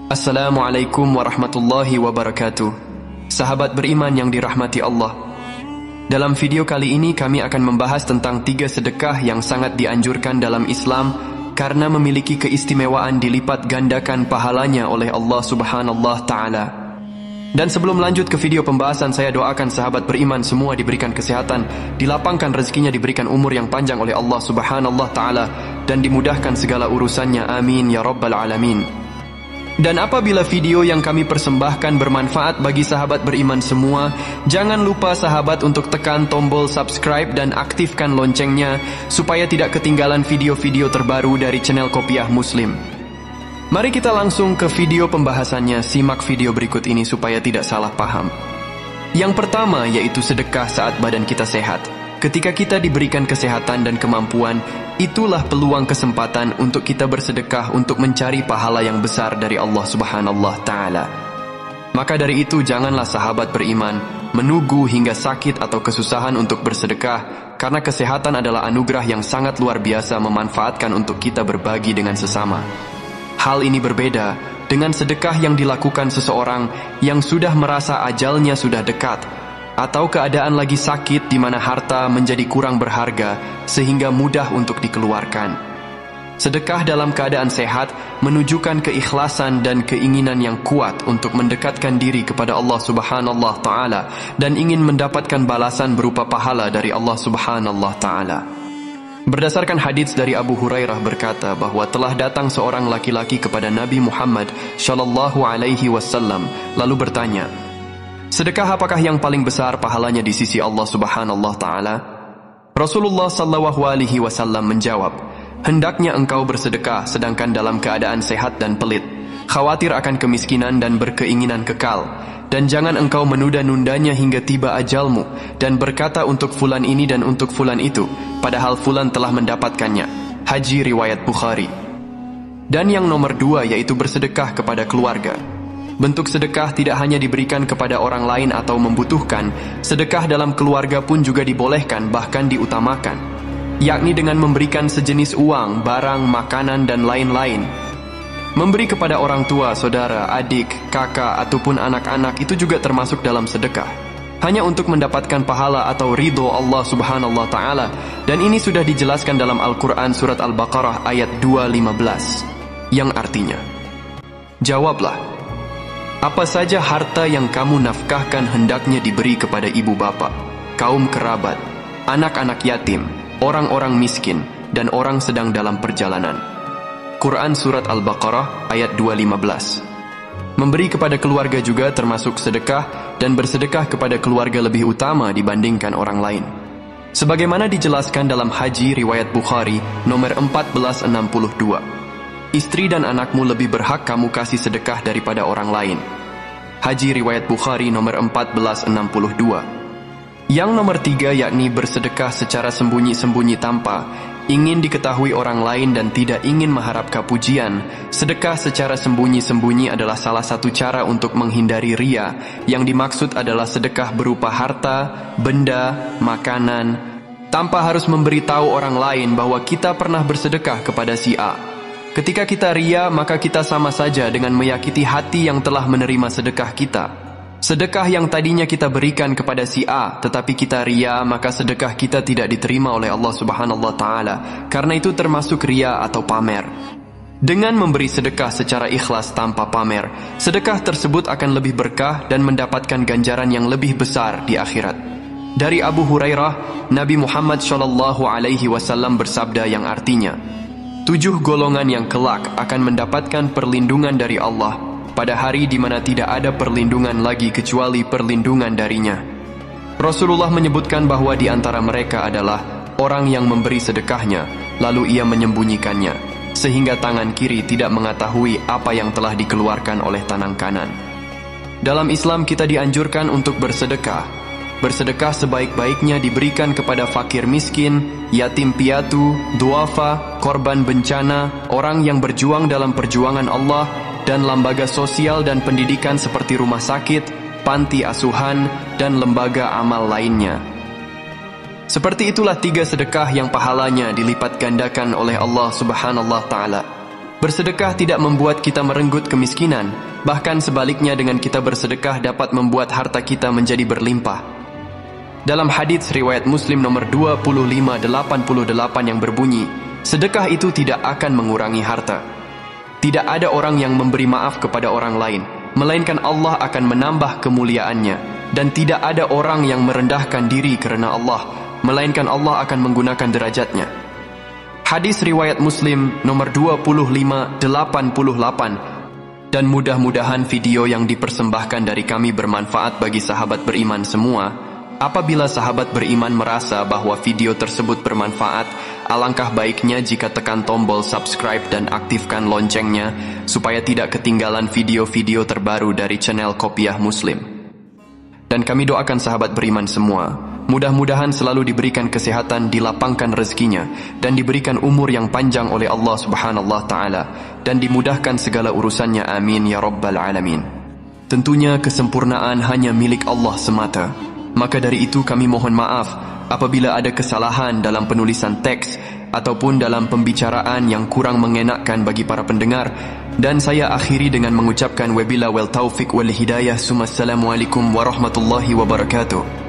Assalamualaikum warahmatullahi wabarakatuh. Sahabat beriman yang dirahmati Allah. Dalam video kali ini kami akan membahas tentang 3 sedekah yang sangat dianjurkan dalam Islam karena memiliki keistimewaan dilipat gandakan pahalanya oleh Allah Subhanahu wa Ta'ala. Dan sebelum lanjut ke video pembahasan, saya doakan sahabat beriman semua diberikan kesehatan, dilapangkan rezekinya, diberikan umur yang panjang oleh Allah Subhanahu wa Ta'ala, dan dimudahkan segala urusannya. Amin ya rabbal alamin. Dan apabila video yang kami persembahkan bermanfaat bagi sahabat beriman semua, jangan lupa sahabat untuk tekan tombol subscribe dan aktifkan loncengnya supaya tidak ketinggalan video-video terbaru dari channel Kopiah Muslim. Mari kita langsung ke video pembahasannya. Simak video berikut ini supaya tidak salah paham. Yang pertama yaitu sedekah saat badan kita sehat. Ketika kita diberikan kesehatan dan kemampuan, itulah peluang kesempatan untuk kita bersedekah untuk mencari pahala yang besar dari Allah Subhanahu wa Ta'ala. Maka dari itu janganlah sahabat beriman menunggu hingga sakit atau kesusahan untuk bersedekah, karena kesehatan adalah anugerah yang sangat luar biasa memanfaatkan untuk kita berbagi dengan sesama. Hal ini berbeda dengan sedekah yang dilakukan seseorang yang sudah merasa ajalnya sudah dekat, atau keadaan lagi sakit di mana harta menjadi kurang berharga sehingga mudah untuk dikeluarkan. Sedekah dalam keadaan sehat menunjukkan keikhlasan dan keinginan yang kuat untuk mendekatkan diri kepada Allah Subhanahu wa Ta'ala dan ingin mendapatkan balasan berupa pahala dari Allah Subhanahu wa Ta'ala. Berdasarkan hadits dari Abu Hurairah berkata bahwa telah datang seorang laki-laki kepada Nabi Muhammad Shallallahu Alaihi Wasallam lalu bertanya, sedekah apakah yang paling besar pahalanya di sisi Allah Subhanahu wa Ta'ala? Rasulullah Sallallahu Alaihi Wasallam menjawab, hendaknya engkau bersedekah sedangkan dalam keadaan sehat dan pelit, khawatir akan kemiskinan dan berkeinginan kekal, dan jangan engkau menunda-nundanya hingga tiba ajalmu dan berkata untuk fulan ini dan untuk fulan itu, padahal fulan telah mendapatkannya. Haji riwayat Bukhari. Dan yang nomor 2 yaitu bersedekah kepada keluarga. Bentuk sedekah tidak hanya diberikan kepada orang lain atau membutuhkan, sedekah dalam keluarga pun juga dibolehkan bahkan diutamakan, yakni dengan memberikan sejenis uang, barang, makanan, dan lain-lain. Memberi kepada orang tua, saudara, adik, kakak, ataupun anak-anak itu juga termasuk dalam sedekah, hanya untuk mendapatkan pahala atau ridho Allah Subhanahu wa Ta'ala. Dan ini sudah dijelaskan dalam Al-Quran surat Al-Baqarah ayat 215, yang artinya, jawablah, apa saja harta yang kamu nafkahkan hendaknya diberi kepada ibu bapa, kaum kerabat, anak-anak yatim, orang-orang miskin, dan orang sedang dalam perjalanan. Quran Surat Al-Baqarah ayat 215. Memberi kepada keluarga juga termasuk sedekah, dan bersedekah kepada keluarga lebih utama dibandingkan orang lain. Sebagaimana dijelaskan dalam Haji riwayat Bukhari nomor 1462. Istri dan anakmu lebih berhak kamu kasih sedekah daripada orang lain. Haji riwayat Bukhari nomor 1462. Yang nomor 3 yakni bersedekah secara sembunyi-sembunyi tanpa ingin diketahui orang lain dan tidak ingin mengharapkan pujian. Sedekah secara sembunyi-sembunyi adalah salah satu cara untuk menghindari ria. Yang dimaksud adalah sedekah berupa harta, benda, makanan, tanpa harus memberitahu orang lain bahwa kita pernah bersedekah kepada si A. Ketika kita ria, maka kita sama saja dengan menyakiti hati yang telah menerima sedekah kita. Sedekah yang tadinya kita berikan kepada si A, tetapi kita ria, maka sedekah kita tidak diterima oleh Allah Subhanahu wa Ta'ala. Karena itu termasuk ria atau pamer. Dengan memberi sedekah secara ikhlas tanpa pamer, sedekah tersebut akan lebih berkah dan mendapatkan ganjaran yang lebih besar di akhirat. Dari Abu Hurairah, Nabi Muhammad Shallallahu Alaihi Wasallam bersabda yang artinya, 7 golongan yang kelak akan mendapatkan perlindungan dari Allah pada hari di mana tidak ada perlindungan lagi kecuali perlindungan darinya. Rasulullah menyebutkan bahwa di antara mereka adalah orang yang memberi sedekahnya, lalu ia menyembunyikannya, sehingga tangan kiri tidak mengetahui apa yang telah dikeluarkan oleh tangan kanan. Dalam Islam kita dianjurkan untuk bersedekah. Bersedekah sebaik-baiknya diberikan kepada fakir miskin, yatim piatu, duafa, korban bencana, orang yang berjuang dalam perjuangan Allah, dan lembaga sosial dan pendidikan seperti rumah sakit, panti asuhan, dan lembaga amal lainnya. Seperti itulah 3 sedekah yang pahalanya dilipat gandakan oleh Allah Subhanahu wa Ta'ala. Bersedekah tidak membuat kita merenggut kemiskinan, bahkan sebaliknya dengan kita bersedekah dapat membuat harta kita menjadi berlimpah. Dalam hadits riwayat Muslim nomor 2588 yang berbunyi, sedekah itu tidak akan mengurangi harta. Tidak ada orang yang memberi maaf kepada orang lain, melainkan Allah akan menambah kemuliaannya, dan tidak ada orang yang merendahkan diri karena Allah, melainkan Allah akan menggunakan derajatnya. Hadis riwayat Muslim nomor 2588. Dan mudah-mudahan video yang dipersembahkan dari kami bermanfaat bagi sahabat beriman semua. Apabila sahabat beriman merasa bahwa video tersebut bermanfaat, alangkah baiknya jika tekan tombol subscribe dan aktifkan loncengnya supaya tidak ketinggalan video-video terbaru dari channel Qopiah Muslim. Dan kami doakan sahabat beriman semua, mudah-mudahan selalu diberikan kesehatan, dilapangkan rezekinya, dan diberikan umur yang panjang oleh Allah Subhanahu wa Ta'ala, dan dimudahkan segala urusannya. Amin ya Rabbal Alamin. Tentunya kesempurnaan hanya milik Allah semata. Maka dari itu kami mohon maaf apabila ada kesalahan dalam penulisan teks ataupun dalam pembicaraan yang kurang mengenakkan bagi para pendengar. Dan saya akhiri dengan mengucapkan wabila wal taufiq wal hidayah. Assalamualaikum warahmatullahi wabarakatuh.